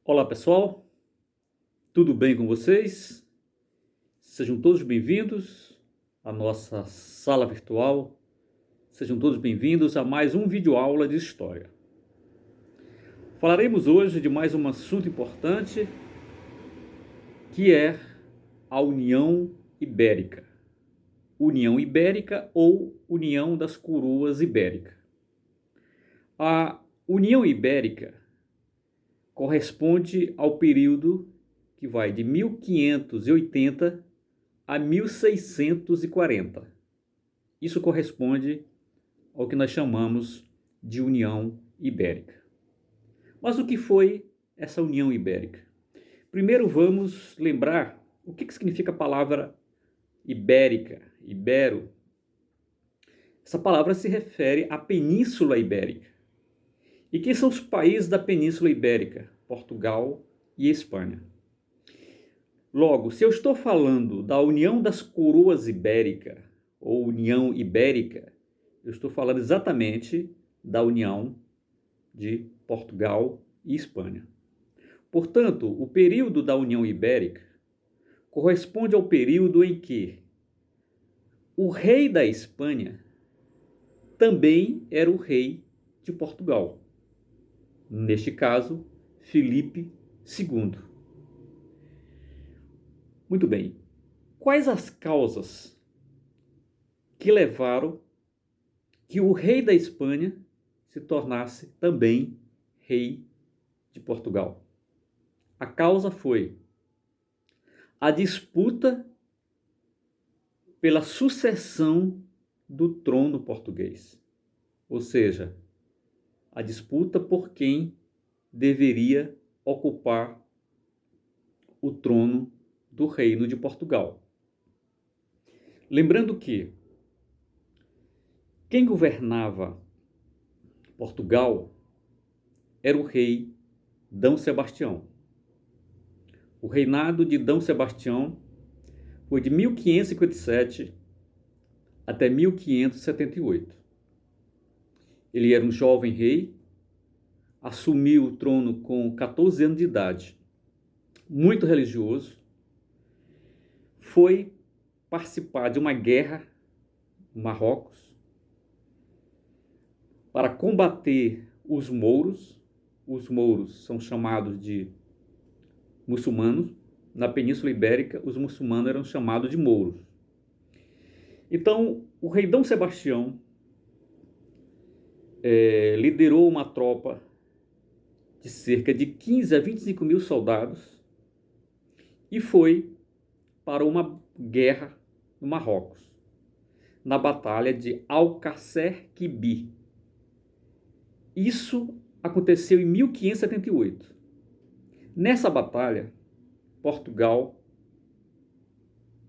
Olá pessoal, tudo bem com vocês? Sejam todos bem-vindos à nossa sala virtual. Sejam todos bem-vindos a mais um videoaula de história. Falaremos hoje de mais um assunto importante, que é a União Ibérica. União Ibérica ou União das Coroas Ibéricas. A União Ibérica corresponde ao período que vai de 1580 a 1640. Isso corresponde ao que nós chamamos de União Ibérica. Mas o que foi essa União Ibérica? Primeiro vamos lembrar o que significa a palavra ibérica, ibero. Essa palavra se refere à Península Ibérica. E quem são os países da Península Ibérica? Portugal e Espanha. Logo, se eu estou falando da União das Coroas Ibéricas, ou União Ibérica, eu estou falando exatamente da União de Portugal e Espanha. Portanto, o período da União Ibérica corresponde ao período em que o rei da Espanha também era o rei de Portugal. Neste caso, Filipe II. Muito bem. Quais as causas que levaram que o rei da Espanha se tornasse também rei de Portugal? A causa foi a disputa pela sucessão do trono português. Ou seja, a disputa por quem deveria ocupar o trono do reino de Portugal. Lembrando que quem governava Portugal era o rei D. Sebastião. O reinado de D. Sebastião foi de 1557 até 1578. Ele era um jovem rei, assumiu o trono com 14 anos de idade, muito religioso, foi participar de uma guerra no Marrocos para combater os mouros. Os mouros são chamados de muçulmanos. Na Península Ibérica, os muçulmanos eram chamados de mouros. Então, o rei D. Sebastião liderou uma tropa de cerca de 15 a 25 mil soldados e foi para uma guerra no Marrocos, na batalha de Alcácer Quibir. Isso aconteceu em 1578. Nessa batalha, Portugal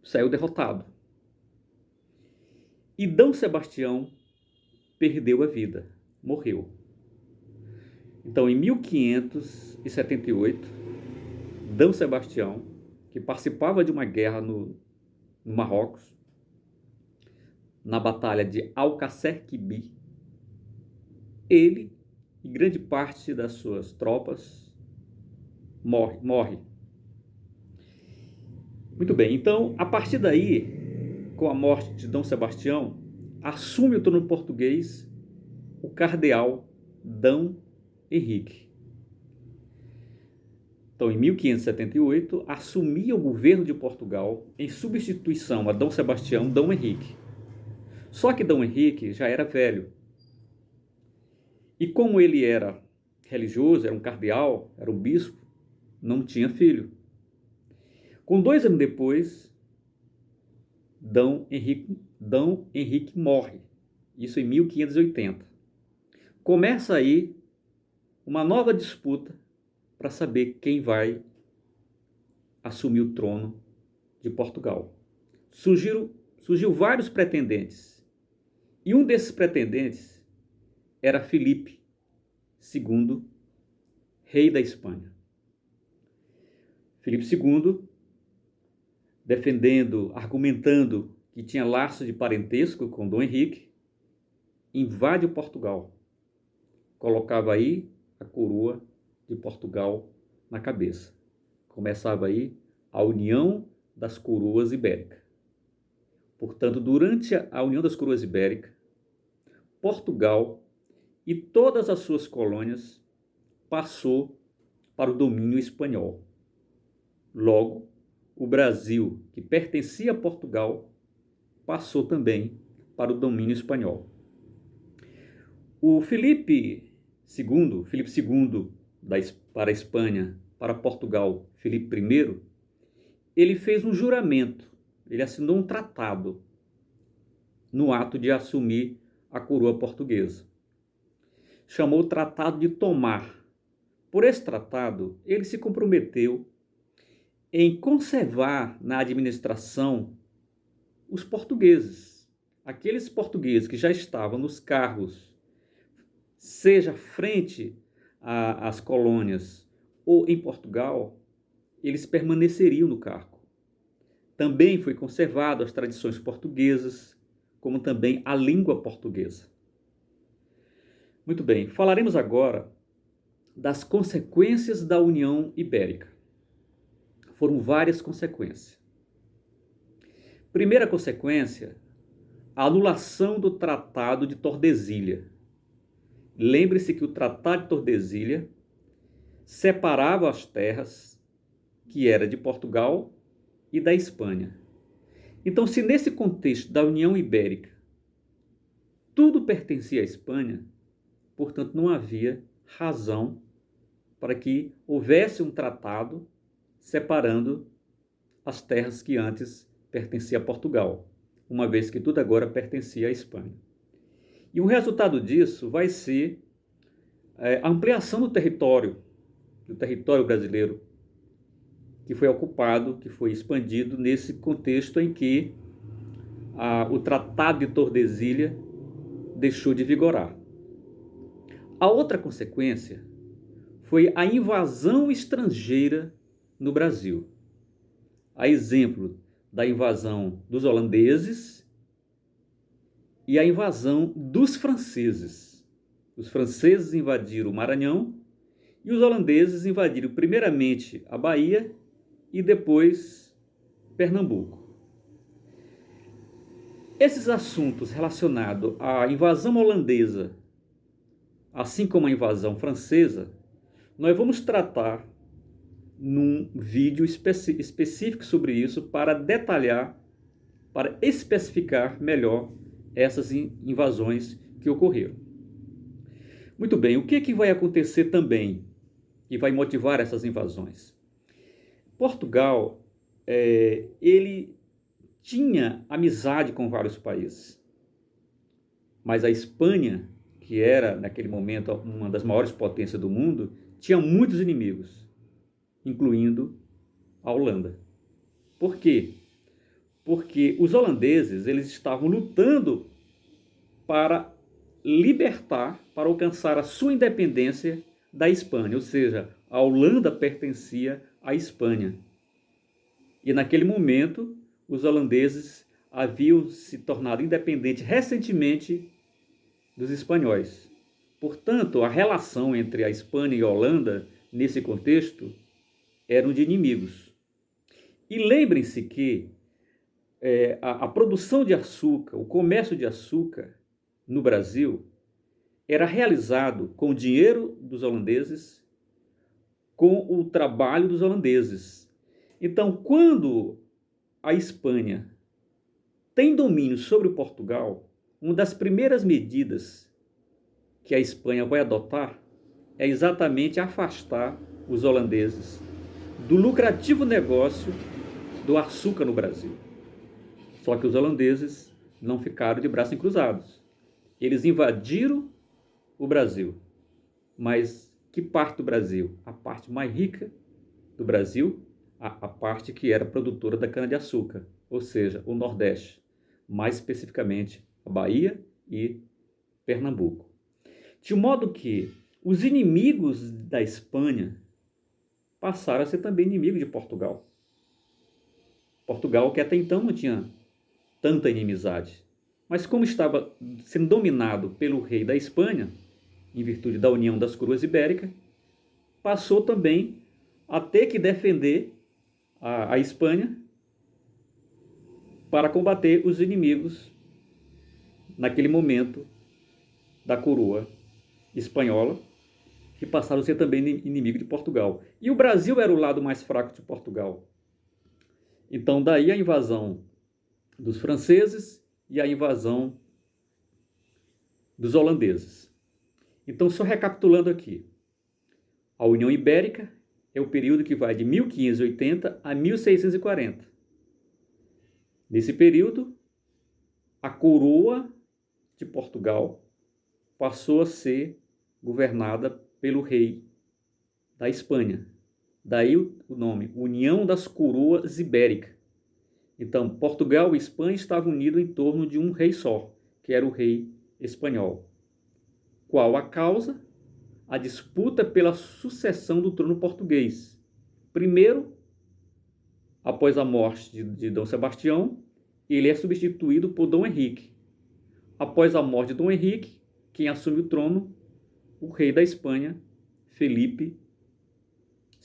saiu derrotado. E D. Sebastião perdeu a vida, morreu. Então, em 1578, D. Sebastião, que participava de uma guerra no Marrocos, na batalha de Alcácer Quibir, ele e grande parte das suas tropas morre. Muito bem, então, a partir daí, com a morte de D. Sebastião, assume o trono português o cardeal D. Henrique. Então, em 1578, assumia o governo de Portugal em substituição a D. Sebastião, D. Henrique. Só que D. Henrique já era velho. E como ele era religioso, era um cardeal, era um bispo, não tinha filho. Com 2 anos depois, D. Henrique morre. Isso em 1580. Começa aí uma nova disputa para saber quem vai assumir o trono de Portugal. Surgiu vários pretendentes. E um desses pretendentes era Filipe II, rei da Espanha. Filipe II, argumentando que tinha laço de parentesco com Dom Henrique, invade Portugal. Colocava aí a coroa de Portugal na cabeça. Começava aí a União das Coroas Ibéricas. Portanto, durante a União das Coroas Ibéricas, Portugal e todas as suas colônias passou para o domínio espanhol. Logo, o Brasil, que pertencia a Portugal, passou também para o domínio espanhol. O Filipe II, para a Espanha, para Portugal, Filipe I, ele fez um juramento, ele assinou um tratado no ato de assumir a coroa portuguesa. Chamou o Tratado de Tomar. Por esse tratado, ele se comprometeu em conservar na administração os portugueses, aqueles portugueses que já estavam nos cargos, seja frente às colônias ou em Portugal, eles permaneceriam no cargo. Também foi conservado as tradições portuguesas, como também a língua portuguesa. Muito bem, falaremos agora das consequências da União Ibérica. Foram várias consequências. Primeira consequência, a anulação do Tratado de Tordesilhas. Lembre-se que o Tratado de Tordesilhas separava as terras que era de Portugal e da Espanha. Então, se nesse contexto da União Ibérica tudo pertencia à Espanha, portanto, não havia razão para que houvesse um tratado separando as terras que antes pertenciam a Portugal, uma vez que tudo agora pertencia à Espanha. E o resultado disso vai ser a ampliação do território brasileiro, que foi ocupado, que foi expandido nesse contexto em que o Tratado de Tordesilhas deixou de vigorar. A outra consequência foi a invasão estrangeira no Brasil. A exemplo da invasão dos holandeses e a invasão dos franceses. Os franceses invadiram o Maranhão e os holandeses invadiram primeiramente a Bahia e depois Pernambuco. Esses assuntos relacionados à invasão holandesa, assim como a invasão francesa, nós vamos tratar num vídeo específico sobre isso para detalhar, para especificar melhor essas invasões que ocorreram. Muito bem, o que vai acontecer também que vai motivar essas invasões? Portugal, ele tinha amizade com vários países, mas a Espanha, que era naquele momento uma das maiores potências do mundo, tinha muitos inimigos, incluindo a Holanda. Por quê? Porque os holandeses eles estavam lutando para libertar, para alcançar a sua independência da Espanha, ou seja, a Holanda pertencia à Espanha. E naquele momento, os holandeses haviam se tornado independentes recentemente dos espanhóis. Portanto, a relação entre a Espanha e a Holanda, nesse contexto, eram de inimigos. E lembrem-se que a produção de açúcar, o comércio de açúcar no Brasil, era realizado com o dinheiro dos holandeses, com o trabalho dos holandeses. Então, quando a Espanha tem domínio sobre Portugal, uma das primeiras medidas que a Espanha vai adotar é exatamente afastar os holandeses do lucrativo negócio do açúcar no Brasil. Só que os holandeses não ficaram de braços cruzados. Eles invadiram o Brasil. Mas que parte do Brasil? A parte mais rica do Brasil, a parte que era produtora da cana-de-açúcar, ou seja, o Nordeste, mais especificamente a Bahia e Pernambuco. De modo que os inimigos da Espanha passaram a ser também inimigos de Portugal. Portugal, que até então não tinha tanta inimizade, mas como estava sendo dominado pelo rei da Espanha, em virtude da união das coroas ibéricas, passou também a ter que defender a Espanha para combater os inimigos, naquele momento, da coroa espanhola, que passaram a ser também inimigo de Portugal. E o Brasil era o lado mais fraco de Portugal. Então, daí a invasão dos franceses e a invasão dos holandeses. Então, só recapitulando aqui, a União Ibérica é o período que vai de 1580 a 1640. Nesse período, a coroa de Portugal passou a ser governada pelo rei da Espanha. Daí o nome, União das Coroas Ibéricas. Então, Portugal e Espanha estavam unidos em torno de um rei só, que era o rei espanhol. Qual a causa? A disputa pela sucessão do trono português. Primeiro, após a morte de Dom Sebastião, ele é substituído por Dom Henrique. Após a morte de Dom Henrique, quem assume o trono? O rei da Espanha, Felipe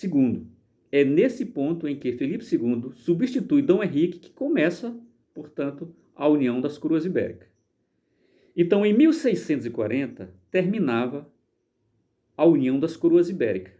II. É nesse ponto em que Felipe II substitui Dom Henrique que começa, portanto, a União das Coroas Ibéricas. Então, em 1640, terminava a União das Coroas Ibéricas,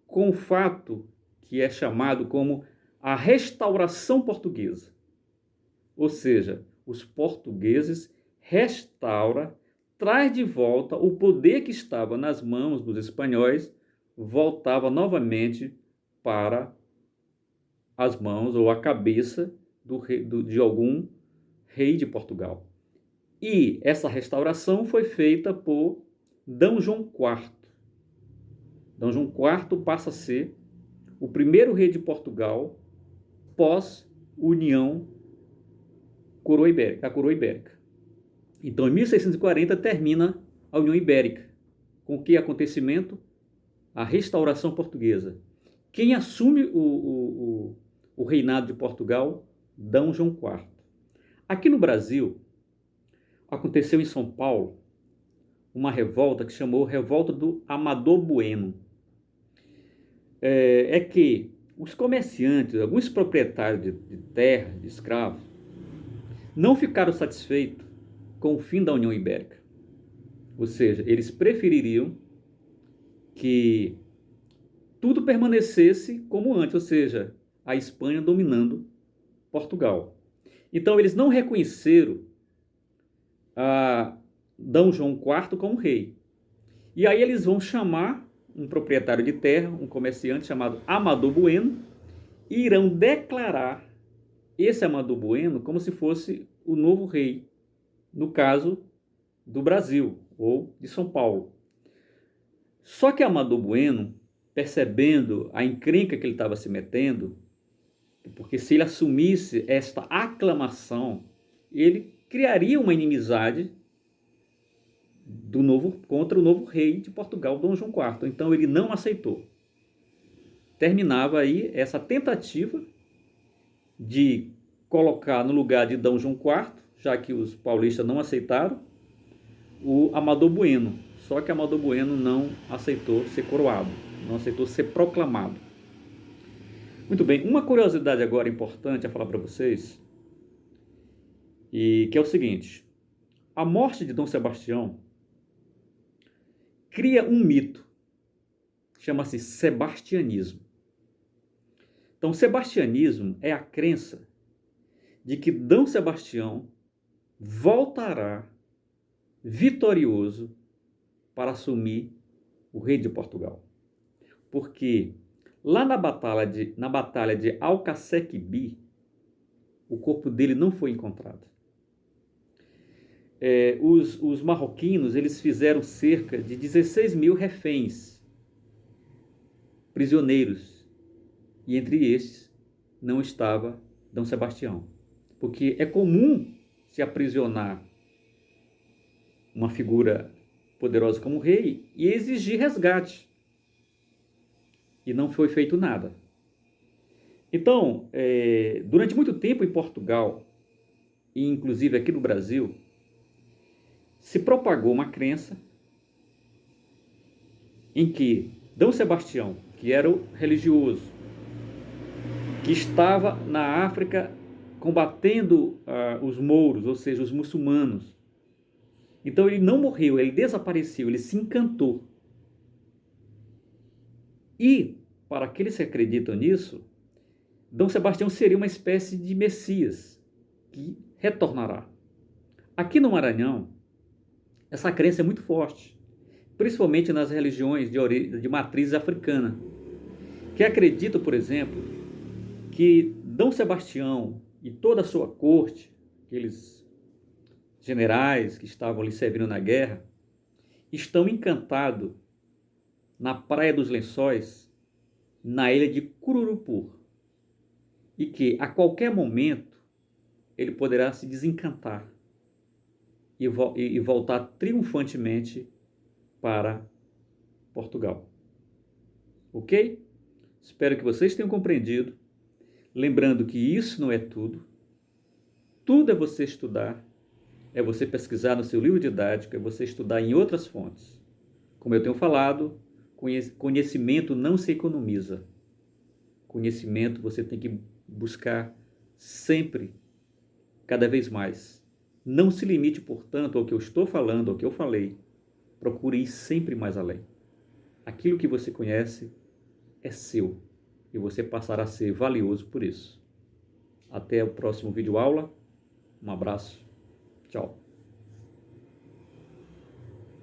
com o fato que é chamado como a Restauração Portuguesa. Ou seja, os portugueses restauram, traz de volta o poder que estava nas mãos dos espanhóis, voltava novamente para as mãos ou a cabeça de algum rei de Portugal. E essa restauração foi feita por D. João IV. D. João IV passa a ser o primeiro rei de Portugal pós-União Coroa Ibérica, a Coroa Ibérica. Então, em 1640, termina a União Ibérica. Com que acontecimento? A restauração portuguesa. Quem assume o reinado de Portugal? D. João IV. Aqui no Brasil, aconteceu em São Paulo uma revolta que chamou Revolta do Amador Bueno. É que os comerciantes, alguns proprietários de terra, de escravos, não ficaram satisfeitos com o fim da União Ibérica. Ou seja, eles prefeririam que tudo permanecesse como antes, ou seja, a Espanha dominando Portugal. Então, eles não reconheceram a D. João IV como rei. E aí eles vão chamar um proprietário de terra, um comerciante chamado Amador Bueno, e irão declarar esse Amador Bueno como se fosse o novo rei, no caso do Brasil ou de São Paulo. Só que Amador Bueno, percebendo a encrenca que ele estava se metendo, porque se ele assumisse esta aclamação, ele criaria uma inimizade contra o novo rei de Portugal, Dom João IV. Então ele não aceitou. Terminava aí essa tentativa de colocar no lugar de D. João IV, já que os paulistas não aceitaram, o Amador Bueno. Só que Amador Bueno não aceitou ser coroado, não aceitou ser proclamado. Muito bem, uma curiosidade agora importante a falar para vocês, e que é o seguinte: a morte de Dom Sebastião cria um mito, chama-se sebastianismo. Então, o sebastianismo é a crença de que D. Sebastião voltará vitorioso para assumir o rei de Portugal. Porque lá na batalha de Alcacequibí, o corpo dele não foi encontrado. Os marroquinos, eles fizeram cerca de 16 mil reféns, prisioneiros, e entre estes não estava D. Sebastião. Porque é comum se aprisionar uma figura poderosa como rei e exigir resgate. E não foi feito nada. Então, durante muito tempo em Portugal, e inclusive aqui no Brasil, se propagou uma crença em que D. Sebastião que era o religioso, que estava na África combatendo os mouros, ou seja, os muçulmanos. Então ele não morreu, ele desapareceu, ele se encantou. E, para aqueles que acreditam nisso, Dom Sebastião seria uma espécie de Messias que retornará. Aqui no Maranhão, essa crença é muito forte, principalmente nas religiões de matriz africana, que acreditam, por exemplo, que Dom Sebastião e toda a sua corte, aqueles generais que estavam ali servindo na guerra, estão encantados na Praia dos Lençóis, na ilha de Cururupur, e que a qualquer momento ele poderá se desencantar e voltar triunfantemente para Portugal. Ok? Espero que vocês tenham compreendido. Lembrando que isso não é tudo. Tudo é você estudar, é você pesquisar no seu livro didático, é você estudar em outras fontes. Como eu tenho falado, conhecimento não se economiza. Conhecimento você tem que buscar sempre, cada vez mais. Não se limite, portanto, ao que eu estou falando, ao que eu falei. Procure ir sempre mais além. Aquilo que você conhece é seu e você passará a ser valioso por isso. Até o próximo vídeo aula. Um abraço. Tchau.